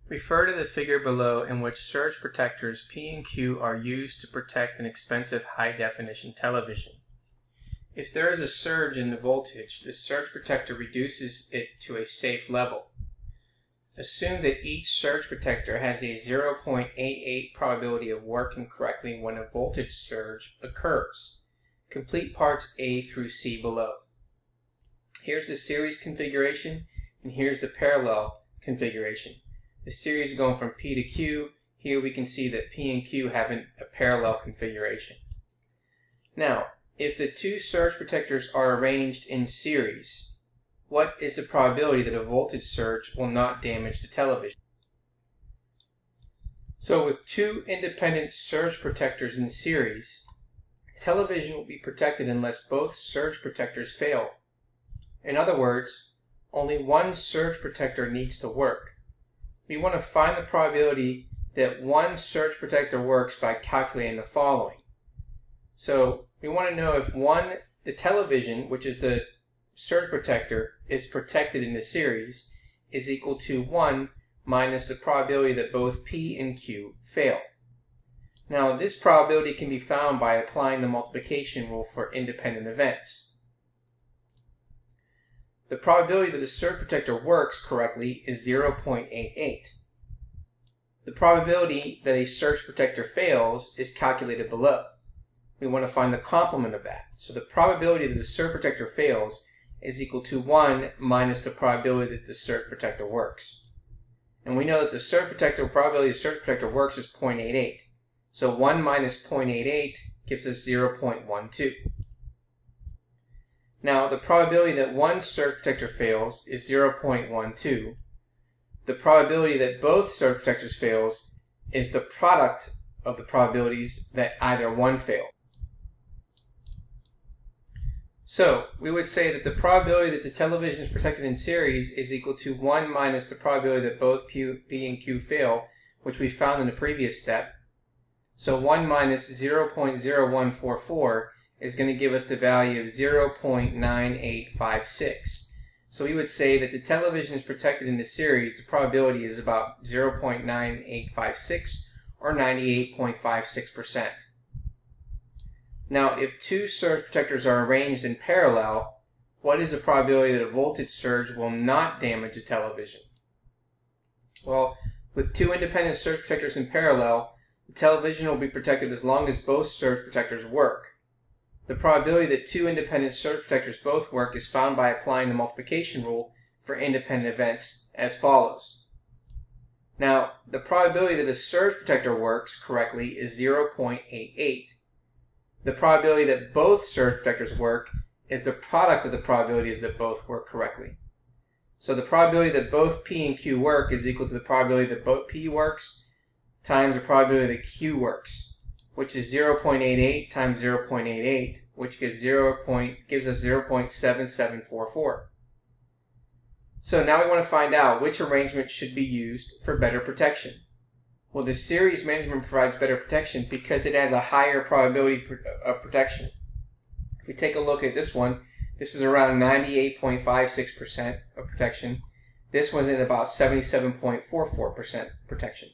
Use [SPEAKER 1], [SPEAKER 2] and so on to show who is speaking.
[SPEAKER 1] Refer to the figure below in which surge protectors P and Q are used to protect an expensive high-definition television. If there is a surge in the voltage, the surge protector reduces it to a safe level. Assume that each surge protector has a 0.88 probability of working correctly when a voltage surge occurs. Complete parts A through C below. Here's the series configuration, and here's the parallel configuration. The series is going from P to Q. Here we can see that P and Q have a parallel configuration. Now, if the two surge protectors are arranged in series, what is the probability that a voltage surge will not damage the television? So with two independent surge protectors in series, the television will be protected unless both surge protectors fail. In other words, only one surge protector needs to work. We want to find the probability that one surge protector works by calculating the following. So we want to know if the television, which is the surge protector, is protected in the series, is equal to 1 minus the probability that both P and Q fail. Now this probability can be found by applying the multiplication rule for independent events. The probability that a surge protector works correctly is 0.88. The probability that a surge protector fails is calculated below. We want to find the complement of that. So the probability that the surge protector fails is equal to 1 minus the probability that the surge protector works. And we know that the probability the surge protector works is 0.88. So 1 minus 0.88 gives us 0.12. Now, the probability that one surge protector fails is 0.12. The probability that both surge protectors fails is the product of the probabilities that either one fail. So, we would say that the probability that the television is protected in series is equal to 1 minus the probability that both P and Q fail, which we found in the previous step. So 1 minus 0.0144 is going to give us the value of 0.9856. So we would say that the television is protected in the series. The probability is about 0.9856 or 98.56%. Now, if two surge protectors are arranged in parallel, what is the probability that a voltage surge will not damage the television? Well, with two independent surge protectors in parallel, the television will be protected as long as both surge protectors work. The probability that two independent surge protectors both work is found by applying the multiplication rule for independent events as follows. Now, the probability that a surge protector works correctly is 0.88. The probability that both surge protectors work is the product of the probabilities that both work correctly. So the probability that both P and Q work is equal to the probability that both P works times the probability that Q works, which is 0.88 times 0.88, which gives us 0.7744. So now we want to find out which arrangement should be used for better protection. Well, the series management provides better protection because it has a higher probability of protection. If we take a look at this one, this is around 98.56% of protection. This one's at about 77.44% protection.